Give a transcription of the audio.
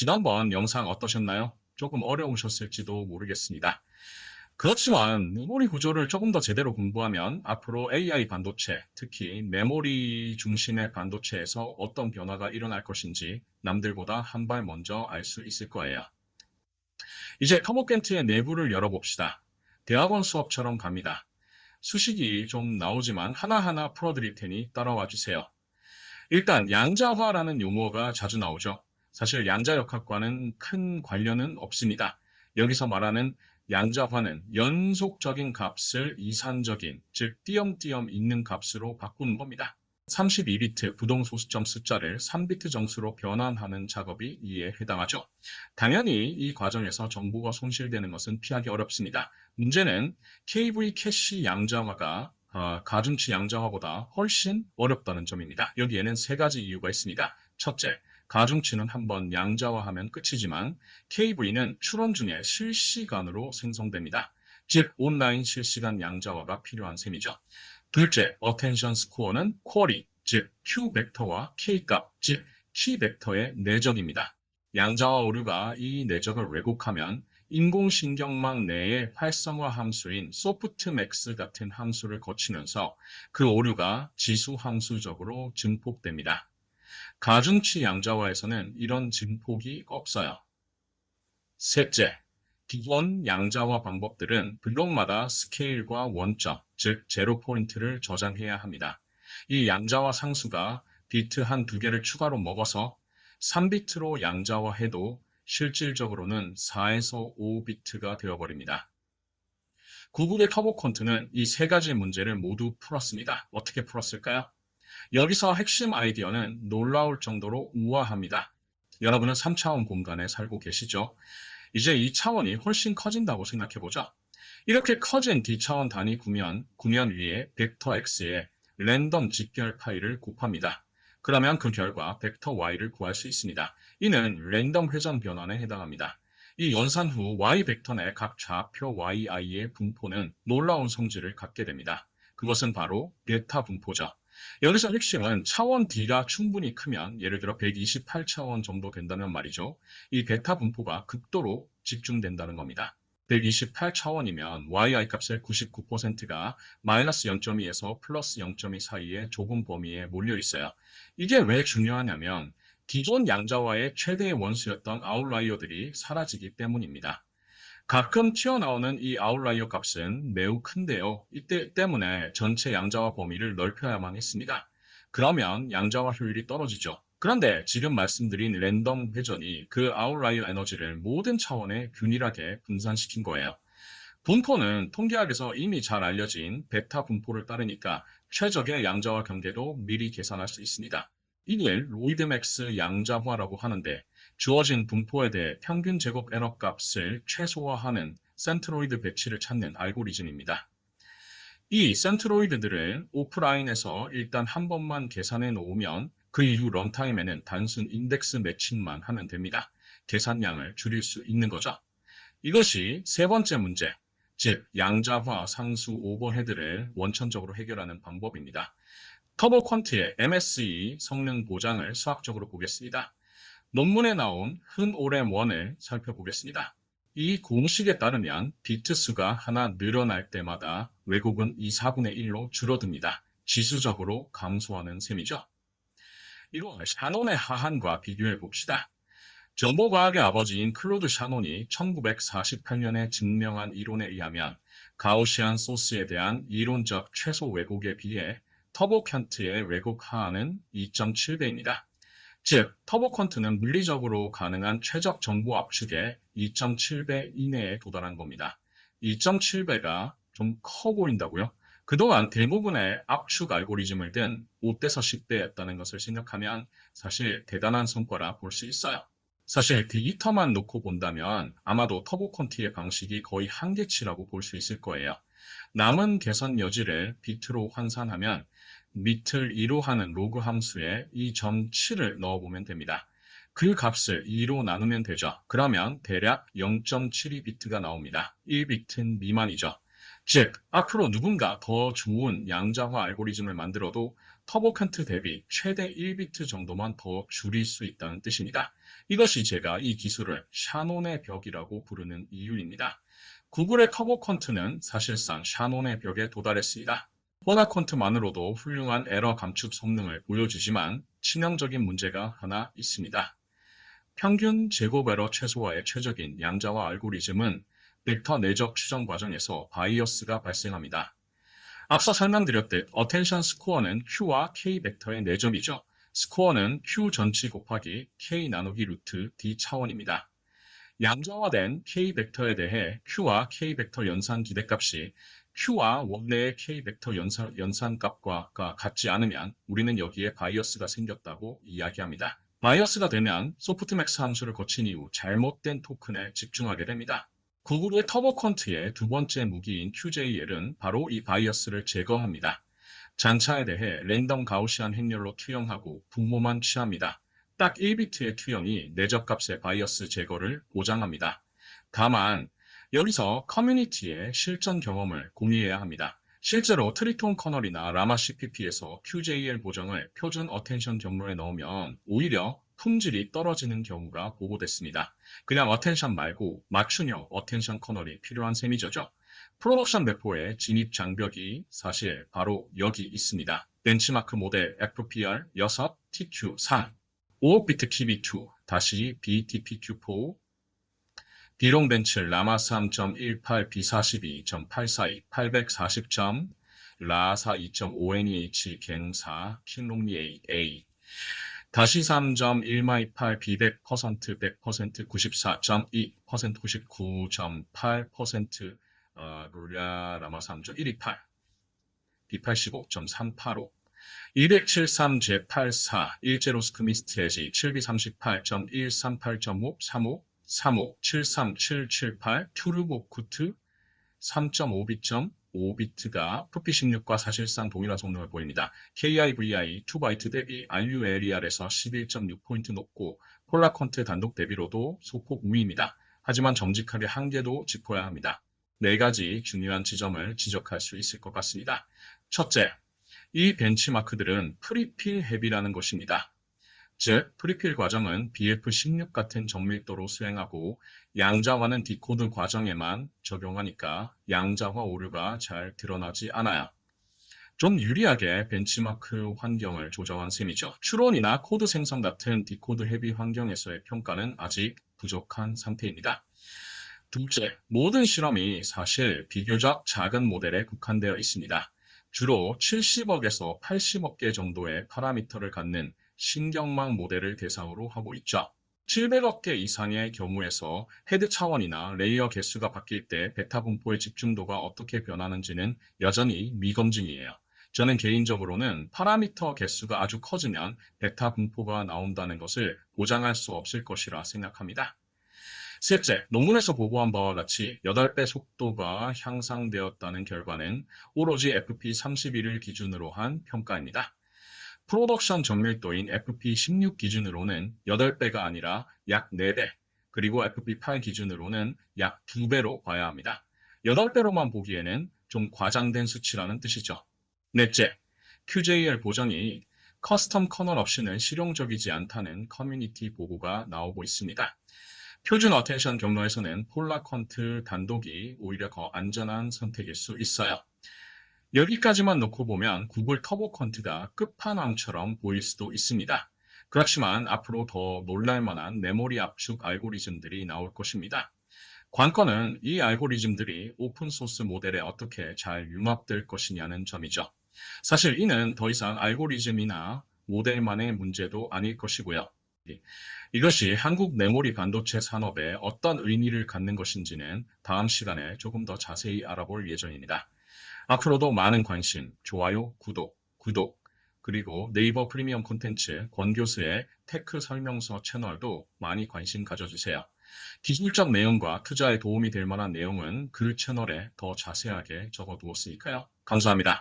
지난번 영상 어떠셨나요? 조금 어려우셨을지도 모르겠습니다. 그렇지만 메모리 구조를 조금 더 제대로 공부하면 앞으로 AI 반도체, 특히 메모리 중심의 반도체에서 어떤 변화가 일어날 것인지 남들보다 한 발 먼저 알 수 있을 거예요. 이제 커버켄트의 내부를 열어봅시다. 대학원 수업처럼 갑니다. 수식이 좀 나오지만 하나하나 풀어드릴 테니 따라와 주세요. 일단 양자화라는 용어가 자주 나오죠. 사실 양자역학과는 큰 관련은 없습니다. 여기서 말하는 양자화는 연속적인 값을 이산적인, 즉 띄엄띄엄 있는 값으로 바꾸는 겁니다. 32비트 부동소 시점 숫자를 3비트 정수로 변환하는 작업이 이에 해당하죠. 당연히 이 과정에서 정보가 손실되는 것은 피하기 어렵습니다. 문제는 KV 캐시 양자화가 가중치 양자화보다 훨씬 어렵다는 점입니다. 여기에는 세 가지 이유가 있습니다. 첫째, 가중치는 한번 양자화하면 끝이지만 KV는 추론 중에 실시간으로 생성됩니다. 즉 온라인 실시간 양자화가 필요한 셈이죠. 둘째, 어텐션 스코어는 쿼리, 즉 Q 벡터와 K 값, 즉 K 벡터의 내적입니다. 양자화 오류가 이 내적을 왜곡하면 인공신경망 내의 활성화 함수인 소프트맥스 같은 함수를 거치면서 그 오류가 지수 함수적으로 증폭됩니다. 가중치 양자화에서는 이런 증폭이 없어요. 셋째, 기본 양자화 방법들은 블록마다 스케일과 원점, 즉 제로 포인트를 저장해야 합니다. 이 양자화 상수가 비트 한 두 개를 추가로 먹어서 3비트로 양자화해도 실질적으로는 4에서 5비트가 되어버립니다. 구글의 터보컨트는 이 세 가지 문제를 모두 풀었습니다. 어떻게 풀었을까요? 여기서 핵심 아이디어는 놀라울 정도로 우아합니다. 여러분은 3차원 공간에 살고 계시죠? 이제 이 차원이 훨씬 커진다고 생각해보죠. 이렇게 커진 D차원 단위 구면 위에 벡터 X에 랜덤 직결 파이를 곱합니다. 그러면 그 결과 벡터 Y를 구할 수 있습니다. 이는 랜덤 회전 변환에 해당합니다. 이 연산 후 Y 벡터 내 각 좌표 YI의 분포는 놀라운 성질을 갖게 됩니다. 그것은 바로 베타 분포죠. 여기서 핵심은 차원 D가 충분히 크면 예를 들어 128차원 정도 된다는 말이죠. 이 베타 분포가 극도로 집중된다는 겁니다. 128차원이면 yi 값의 99%가 마이너스 0.2에서 플러스 0.2 사이의 좁은 범위에 몰려 있어요. 이게 왜 중요하냐면 기존 양자화의 최대의 원수였던 아웃라이어들이 사라지기 때문입니다. 가끔 튀어나오는 이 아웃라이어 값은 매우 큰데요. 이때 때문에 전체 양자화 범위를 넓혀야만 했습니다. 그러면 양자화 효율이 떨어지죠. 그런데 지금 말씀드린 랜덤 회전이 그 아웃라이어 에너지를 모든 차원에 균일하게 분산시킨 거예요. 분포는 통계학에서 이미 잘 알려진 베타 분포를 따르니까 최적의 양자화 경계도 미리 계산할 수 있습니다. 이를 로이드맥스 양자화라고 하는데 주어진 분포에 대해 평균 제곱 에러 값을 최소화하는 센트로이드 배치를 찾는 알고리즘입니다. 이 센트로이드들을 오프라인에서 일단 한 번만 계산해 놓으면 그 이후 런타임에는 단순 인덱스 매칭만 하면 됩니다. 계산량을 줄일 수 있는 거죠. 이것이 세 번째 문제, 즉 양자화 상수 오버헤드를 원천적으로 해결하는 방법입니다. 터보 퀀트의 MSE 성능 보장을 수학적으로 보겠습니다. 논문에 나온 흔오렘1을 살펴보겠습니다. 이 공식에 따르면 비트 수가 하나 늘어날 때마다 왜곡은 2, 4분의 1로 줄어듭니다. 지수적으로 감소하는 셈이죠. 이로 샤논의 하한과 비교해 봅시다. 정보과학의 아버지인 클로드 샤논이 1948년에 증명한 이론에 의하면 가우시안 소스에 대한 이론적 최소 왜곡에 비해 터보 퀀트의 왜곡 하한은 2.7배입니다. 즉, 터보 퀀트는 물리적으로 가능한 최적 정보 압축의 2.7배 이내에 도달한 겁니다. 2.7배가 좀 커 보인다고요? 그동안 대부분의 압축 알고리즘을 든 5대서 10배였다는 것을 생각하면 사실 대단한 성과라 볼 수 있어요. 사실 데이터만 놓고 본다면 아마도 터보 퀀트의 방식이 거의 한계치라고 볼 수 있을 거예요. 남은 개선 여지를 비트로 환산하면 밑을 2로 하는 로그 함수에 2.7을 넣어보면 됩니다. 그 값을 2로 나누면 되죠. 그러면 대략 0.72비트가 나옵니다. 1비트 미만이죠. 즉, 앞으로 누군가 더 좋은 양자화 알고리즘을 만들어도 터보 퀀트 대비 최대 1비트 정도만 더 줄일 수 있다는 뜻입니다. 이것이 제가 이 기술을 샤논의 벽이라고 부르는 이유입니다. 구글의 터보컨트는 사실상 샤논의 벽에 도달했습니다. 폴라컨트만으로도 훌륭한 에러 감축 성능을 보여주지만 치명적인 문제가 하나 있습니다. 평균 제곱 에러 최소화의 최적인 양자화 알고리즘은 벡터 내적 추정 과정에서 바이어스가 발생합니다. 앞서 설명드렸듯 어텐션 스코어는 Q와 K 벡터의 내점이죠. 스코어는 Q 전치 곱하기 K 나누기 루트 D 차원입니다. 양자화된 K 벡터에 대해 Q와 K 벡터 연산 기대값이 Q와 원래의 K 벡터 연산값과 같지 않으면 우리는 여기에 바이어스가 생겼다고 이야기합니다. 바이어스가 되면 소프트맥스 함수를 거친 이후 잘못된 토큰에 집중하게 됩니다. 구글의 터보컨트의 두 번째 무기인 QJL은 바로 이 바이어스를 제거합니다. 잔차에 대해 랜덤 가우시안 행렬로 투영하고 분모만 취합니다. 딱 1비트의 투영이 내적값의 바이어스 제거를 보장합니다. 다만 여기서 커뮤니티의 실전 경험을 공유해야 합니다. 실제로 트리톤 커널이나 라마 CPP에서 QJL 보정을 표준 어텐션 경로에 넣으면 오히려 품질이 떨어지는 경우가 보고됐습니다. 그냥 어텐션 말고 맞춤형 어텐션 커널이 필요한 셈이죠. 프로덕션 배포의 진입 장벽이 사실 바로 여기 있습니다. 벤치마크 모델 FPR 6, TQ3, 5비트 KB2, 다시 BTPQ4, 비롱 벤츠 라마 3.18 B42.842 840점 라사 2.5NEH 갱사 킹롱리 A 다시 3.128 B100% 100% 94.2% 99.8% 룰라 라마 3.128 B85.385 273J84 일제로스크미스트에지 7B38.138.5 35 35 73778 튜르보쿠트 3.5비트 5비트가 푸피16과 사실상 동일한 성능을 보입니다. KIVI 2바이트 대비 RULER에서 11.6포인트 높고 폴라컨트 단독 대비로도 소폭 우위입니다. 하지만 정직하게 한계도 짚어야 합니다. 4가지 중요한 지점을 지적할 수 있을 것 같습니다. 첫째, 이 벤치마크들은 프리필 헤비라는 것입니다. 즉, 프리필 과정은 BF16 같은 정밀도로 수행하고 양자화는 디코드 과정에만 적용하니까 양자화 오류가 잘 드러나지 않아요. 좀 유리하게 벤치마크 환경을 조정한 셈이죠. 추론이나 코드 생성 같은 디코드 헤비 환경에서의 평가는 아직 부족한 상태입니다. 둘째, 모든 실험이 사실 비교적 작은 모델에 국한되어 있습니다. 주로 70억에서 80억 개 정도의 파라미터를 갖는 신경망 모델을 대상으로 하고 있죠. 700억 개 이상의 경우에서 헤드 차원이나 레이어 개수가 바뀔 때 베타 분포의 집중도가 어떻게 변하는지는 여전히 미검증이에요. 저는 개인적으로는 파라미터 개수가 아주 커지면 베타 분포가 나온다는 것을 보장할 수 없을 것이라 생각합니다. 셋째, 논문에서 보고한 바와 같이 8배 속도가 향상되었다는 결과는 오로지 FP31을 기준으로 한 평가입니다. 프로덕션 정밀도인 FP16 기준으로는 8배가 아니라 약 4배, 그리고 FP8 기준으로는 약 2배로 봐야 합니다. 8배로만 보기에는 좀 과장된 수치라는 뜻이죠. 넷째, QJL 보정이 커스텀 커널 없이는 실용적이지 않다는 커뮤니티 보고가 나오고 있습니다. 표준 어텐션 경로에서는 폴라컨트 단독이 오히려 더 안전한 선택일 수 있어요. 여기까지만 놓고 보면 구글 터보컨트가 끝판왕처럼 보일 수도 있습니다. 그렇지만 앞으로 더 놀랄만한 메모리 압축 알고리즘들이 나올 것입니다. 관건은 이 알고리즘들이 오픈소스 모델에 어떻게 잘 융합될 것이냐는 점이죠. 사실 이는 더 이상 알고리즘이나 모델만의 문제도 아닐 것이고요. 이것이 한국 메모리 반도체 산업에 어떤 의미를 갖는 것인지는 다음 시간에 조금 더 자세히 알아볼 예정입니다. 앞으로도 많은 관심, 좋아요, 구독, 그리고 네이버 프리미엄 콘텐츠 권교수의 테크 설명서 채널도 많이 관심 가져주세요. 기술적 내용과 투자에 도움이 될 만한 내용은 그 채널에 더 자세하게 적어두었으니까요. 감사합니다.